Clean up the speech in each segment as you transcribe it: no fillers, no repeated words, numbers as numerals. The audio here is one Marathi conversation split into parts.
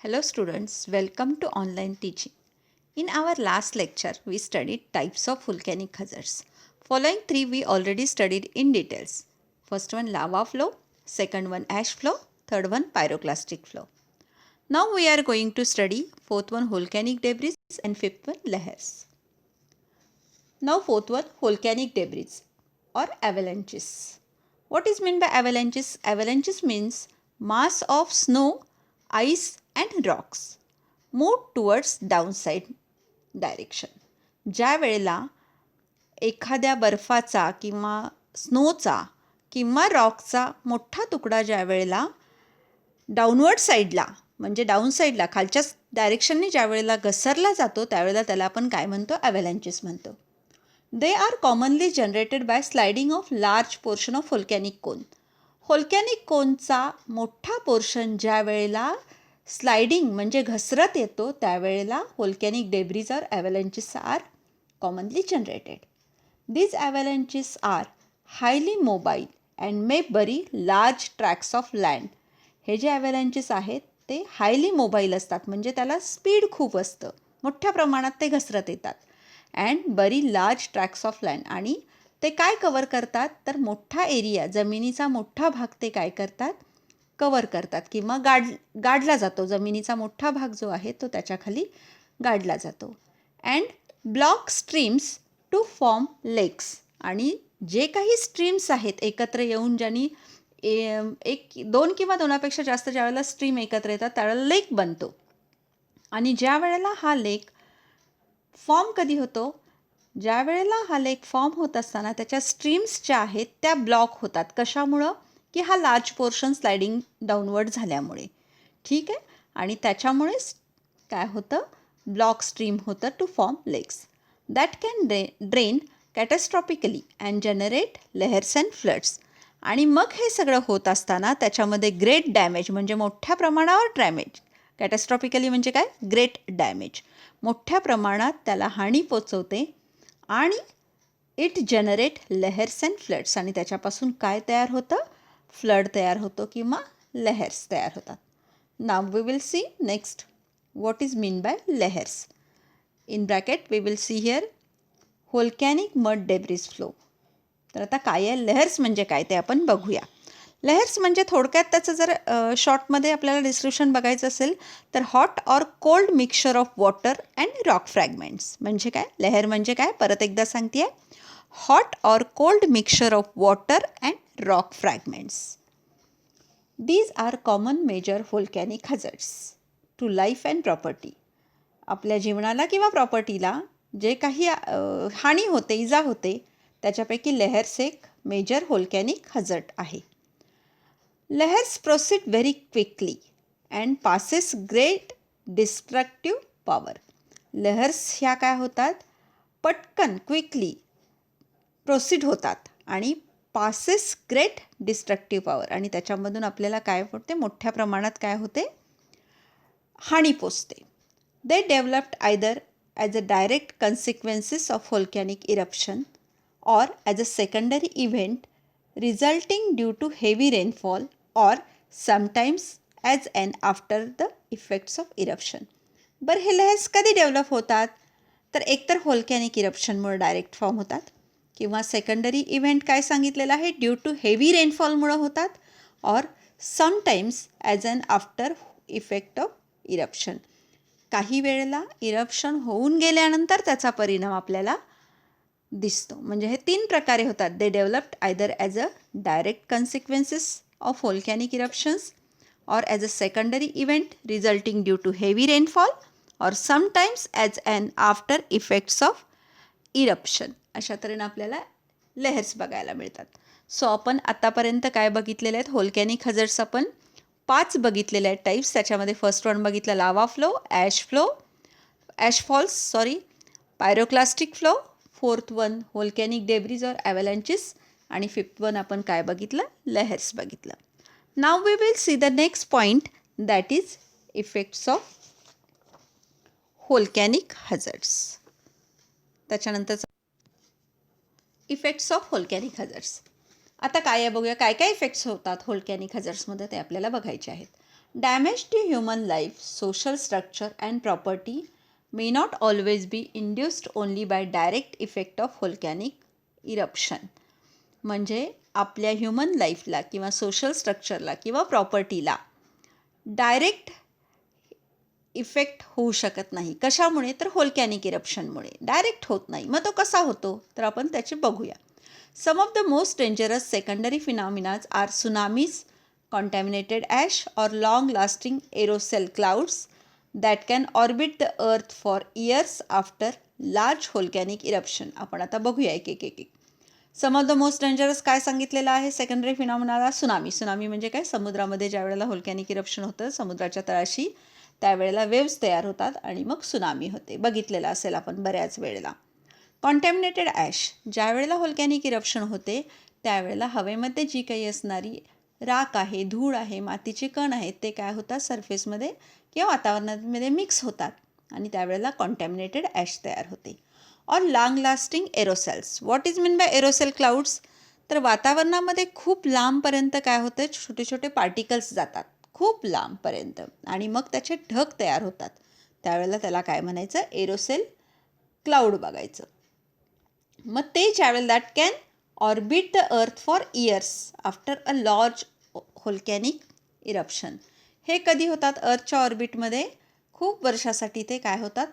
Hello students, welcome to online teaching. In our last lecture, we studied types of volcanic hazards. Following three we already studied in details. First one lava flow, second one ash flow, third one pyroclastic flow. Now we are going to study fourth one volcanic debris and fifth one lahars. Now fourth one volcanic debris or avalanches. What is meant by avalanches? Avalanches means mass of snow, ice and rocks move towards downside direction. ज्या वेळेला एखाद्या बर्फाचा किंवा स्नोचा किंवा रॉकचा मोठा तुकडा ज्या वेळेला डाऊनवर्ड साईडला म्हणजे डाऊन साईडला खालच्या डायरेक्शनने ज्या वेळेला घसरला जातो त्यावेळेला त्याला आपण काय म्हणतो? ॲव्हलॅन्चेस म्हणतो. They are commonly generated by sliding of large portion of volcanic cone. Volcanic कोनचा मोठा पोर्शन ज्या वेळेला स्लायडिंग म्हणजे घसरत येतो त्यावेळेला व्होल्कॅनिक डेब्रिज और avalanches are commonly generated. These avalanches are highly mobile and may bury large tracks of land. हे जे ॲव्हलॅन्चेस आहेत ते हायली मोबाईल असतात म्हणजे त्याला स्पीड खूप असतं, मोठ्या प्रमाणात ते घसरत येतात. अँड बरी लार्ज ट्रॅक्स ऑफ लँड आणि ते काय कवर करतात तर मोठा एरिया जमिनीचा मोठा भाग ते काय करतात कवर करतात किंवा गाडला जातो. जमिनीचा मोठा भाग जो आहे तो त्याच्याखाली गाडला जातो. And block streams to form lakes. आणि जे काही स्ट्रीम्स आहेत एकत्र येऊन ज्यांनी एक दोन किंवा दोनापेक्षा जास्त ज्यावेळेला स्ट्रीम एकत्र येतात त्यावेळेला लेक बनतो. आणि ज्या वेळेला हा लेक फॉर्म कधी होतो? ज्या वेळेला हा लेक फॉर्म होत असताना त्याच्या स्ट्रीम्स ज्या आहेत त्या ब्लॉक होतात. कशामुळं? की हा लार्ज पोर्शन स्लायडिंग डाऊनवर्ड झाल्यामुळे. ठीक आहे. आणि त्याच्यामुळेच काय होतं? ब्लॉक स्ट्रीम होतं to form lakes that can drain catastrophically and generate lahars and floods. आणि मग हे सगळं होत असताना त्याच्यामध्ये ग्रेट डॅमेज म्हणजे मोठ्या प्रमाणावर डॅमेज. कॅटॅस्ट्रॉपिकली म्हणजे काय? Great damage. मोठ्या प्रमाणात त्याला हानी पोचवते आणि it generate lahars and floods. आणि त्याच्यापासून काय तयार होतं? फ्लड तयार होतो किंवा लेहर्स तयार होतात. Now we will see next what is mean by lahars. In bracket we will see here volcanic mud debris flow. तर आता काय आहे लेहर्स म्हणजे काय ते आपण बघूया. लेहर्स म्हणजे थोडक्यात त्याचं जर शॉर्टमध्ये आपल्याला डिस्क्रिप्शन बघायचं असेल तर hot or cold mixture of water and rock fragments. म्हणजे काय? लेहर म्हणजे काय? परत एकदा सांगते आहे. Hot or cold mixture of water and rock fragments. These are common major volcanic hazards to life and property. आपल्या जीवनाला किंवा प्रॉपर्टीला जे काही हानी होते, इजा होते त्याच्यापैकी लेहर्स एक मेजर व्होल्कॅनिक हझर्ड आहे. Lahars proceed very quickly and passes great destructive power. Lahars ह्या काय होतात? पटकन क्विकली प्रोसीड होतात आणि पासेस ग्रेट डिस्ट्रक्टिव्ह पॉवर. आणि त्याच्यामधून आपल्याला काय होते? मोठ्या प्रमाणात काय होते? हानी पोचते. They developed either as a direct consequences of volcanic eruption or as a secondary event resulting due to heavy rainfall or sometimes as an after the effects of eruption. बरं हे लेहर्स कधी डेव्हलप होतात? तर एकतर व्होल्कॅनिक इरप्शनमुळे डायरेक्ट फॉर्म होतात किंवा सेकंडरी इव्हेंट काय सांगितलेलं आहे ड्यू टू हेवी रेनफॉलमुळं होतात और sometimes as an after effect of eruption. काही वेळेला इरप्शन होऊन गेल्यानंतर त्याचा परिणाम आपल्याला दिसतो. म्हणजे हे तीन प्रकारे होतात. They developed either as a direct consequences of volcanic eruptions or as a secondary event resulting due to heavy rainfall or sometimes as an after effects of eruption. अशा तऱ्हेनं आपल्याला लेहर्स बघायला मिळतात. सो आपण आतापर्यंत काय बघितलेले आहेत? व्होल्कॅनिक हझर्ड्स आपण 5 बघितलेले आहेत टाईप्स. त्याच्यामध्ये फर्स्ट वन बघितलं lava flow, ash falls pyroclastic flow, fourth one volcanic debris और ॲव्हलॅन्चेस आणि फिफ्थ वन आपण काय बघितलं? लेहर्स बघितलं. Now we will see the next point that is effects of volcanic hazards. त्याच्यानंतरचा इफेक्ट्स ऑफ व्होल्कॅनिक हझर्ड्स. आता काय आहे बघूया. काय काय इफेक्ट्स होतात व्होल्कॅनिक हझर्ड्समध्ये ते आपल्याला बघायचे आहेत. Damage to human life, social structure and property may not always be induced only by direct effect of volcanic eruption. म्हणजे आपल्या ह्युमन लाईफला किंवा सोशल स्ट्रक्चरला किंवा प्रॉपर्टीला डायरेक्ट इफेक्ट होऊ शकत नाही. कशामुळे? तर व्होल्कॅनिक इरप्शनमुळे. डायरेक्ट होत नाही. मग तो कसा होतो? तर आपण त्याचे बघूया. Some of the most dangerous secondary phenomenas are tsunamis, contaminated ash or long lasting aerosol clouds that can orbit the earth for years after large volcanic eruption. आपण आता बघूया एक एक एक एक. सम ऑफ द मोस्ट डेंजरस काय सांगितलेलं आहे सेकंडरी फिनॉमिनाला? सुनामी. सुनामी म्हणजे काय? समुद्रामध्ये ज्या वेळेला व्होल्कॅनिक इरप्शन होतं समुद्राच्या तळाशी, त्यावेळेला वेव्स तयार होतात आणि मग सुनामी होते. बघितलेलं असेल आपण बऱ्याच वेळेला. कॉन्टॅमिनेटेड ॲश, ज्या वेळेला व्होल्कॅनिक इरप्शन होते त्यावेळेला हवेमध्ये जी काही असणारी राख आहे, धूळ आहे, मातीचे कण आहेत, ते काय होतात सरफेसमध्ये किंवा वातावरणामध्ये मिक्स होतात आणि त्यावेळेला कॉन्टॅमिनेटेड ॲश तयार होते. Or long lasting aerosols. What is mean by aerosol clouds? तर वातावरणामध्ये खूप लांबपर्यंत काय होतं, छोटे छोटे पार्टिकल्स जातात खूप लांबपर्यंत आणि मग त्याचे ढग तयार होतात. त्यावेळेला त्याला काय म्हणायचं? एरोसेल क्लाउड बघायचं. मग ते ज्यावेळेला that can orbit the earth for years after a large volcanic eruption. हे कधी होतात? अर्थच्या ऑर्बिटमध्ये खूप वर्षासाठी ते काय होतात?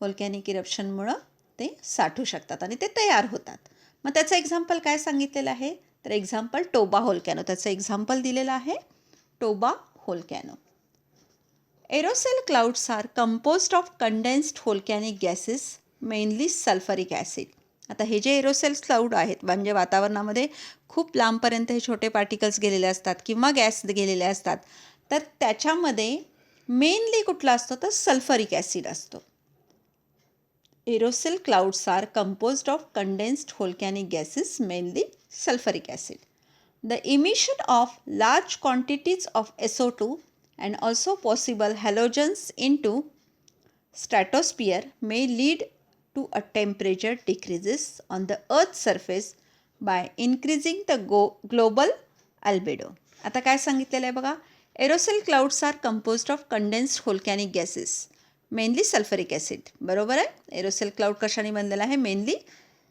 व्होल्कॅनिक इरप्शनमुळं ते साठू शकतात आणि ते तयार होतात. मग त्याचं एक्झाम्पल काय सांगितलेलं आहे? तर एक्झाम्पल टोबा व्होल्कॅनो. त्याचं एक्झाम्पल दिलेलं आहे Toba volcano. Aerosol clouds are composed of condensed volcanic gases, mainly sulphuric acid. आता हे जे एरोसेल क्लाउड आहेत म्हणजे वातावरणामध्ये खूप लांबपर्यंत हे छोटे पार्टिकल्स गेलेले असतात किंवा गॅस गेलेले असतात, तर त्याच्यामध्ये मेनली कुठला असतो? तर सल्फरिक ॲसिड असतो. Aerosol clouds are composed of condensed volcanic gases, mainly sulphuric acid. The emission of large quantities of SO2 and also possible halogens into stratosphere may lead to a temperature decreases on the earth's surface by increasing the global albedo. आता काय सांगितलेलं आहे बघा? Aerosol clouds are composed of condensed volcanic gases, mainly sulphuric acid. बरोबर आहे? एरोसेल क्लाउड कशाने बनलेला आहे? मेनली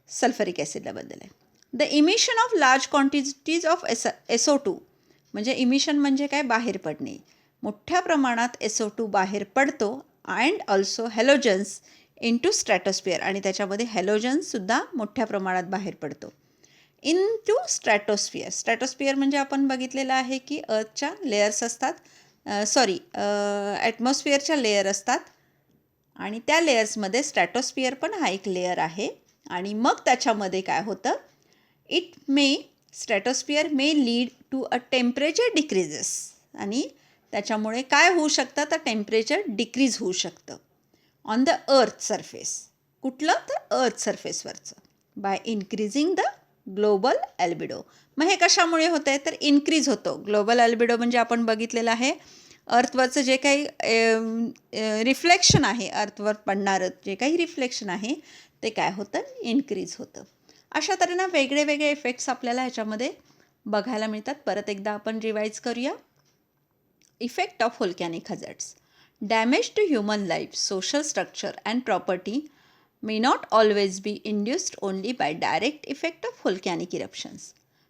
सल्फरिक ॲसिडला बनलेला आहे. The emission of large quantities of SO2 म्हणजे इमिशन म्हणजे काय? बाहेर पडणे. मोठ्या प्रमाणात SO2 बाहेर पडतो and also halogens into stratosphere आणि त्याच्यामध्ये हॅलोजन्ससुद्धा मोठ्या प्रमाणात बाहेर पडतो. In to स्ट्रॅटोस्फिअर. स्ट्रॅटोस्फिअर म्हणजे आपण बघितलेलं आहे की अर्थच्या लेयर्स असतात, ॲटमॉस्फिअरच्या लेयर असतात आणि त्या लेयर्समध्ये स्ट्रॅटोस्फिअर पण हा एक लेयर आहे आणि मग त्याच्यामध्ये काय होतं? Stratosphere may lead to a temperature decreases आणि त्याच्यामुळे काय होऊ शकतं? तर टेम्परेचर डिक्रीज होऊ शकतं ऑन द अर्थ सरफेस. कुठलं? तर अर्थ सरफेसवरचं. By increasing the global albedo. मग हे कशामुळे होतं आहे? तर इन्क्रीज होतो. ग्लोबल ॲल्बिडो म्हणजे आपण बघितलेलं आहे अर्थवरचं जे काही रिफ्लेक्शन आहे, अर्थवर पडणारं जे काही रिफ्लेक्शन आहे ते काय होतं? इन्क्रीज होतं. अशा तऱ्हेनं वेगळे वेगळे इफेक्ट्स आपल्याला ह्याच्यामध्ये बघायला मिळतात. परत एकदा आपण रिवाईज करूया. Effect of volcanic hazards. Damage to human life, social structure and property may not always be induced only by direct effect of volcanic eruptions.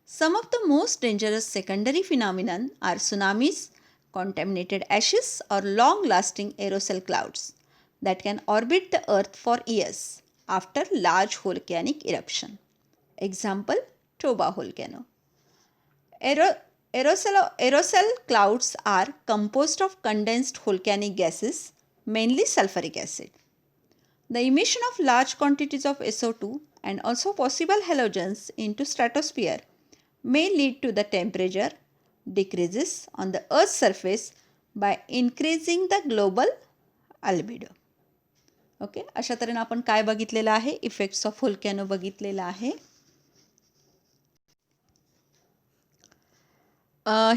Some of the most dangerous secondary phenomena are tsunamis, contaminated ashes or long-lasting aerosol clouds that can orbit the earth for years after large volcanic eruption. Example, Toba volcano. Aerosol clouds are composed of condensed volcanic gases, mainly sulfuric acid. The emission of large quantities of SO2 and also possible halogens into stratosphere may lead to the temperature decreases on the Earth's surface by increasing the global albedo. Okay, अशा तऱ्हेनं आपण काय बघितलेलं आहे? इफेक्ट्स ऑफ व्होल्कॅनो बघितलेलं आहे.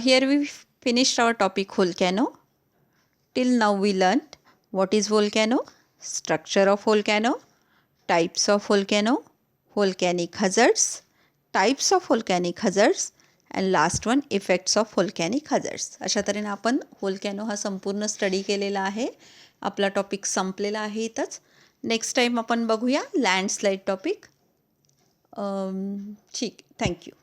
Here we finished our topic volcano. Till now we learned what is volcano, structure of volcano, types of volcano, volcanic hazards, types of volcanic hazards and last one effects of volcanic hazards. अशा तऱ्हेने आपण व्होल्कॅनो हा संपूर्ण स्टडी केलेला आहे. आपला टॉपिक संपलेला आहे इथंच. नेक्स्ट टाईम आपण बघूया लँडस्लाईड टॉपिक. ठीक, थँक्यू.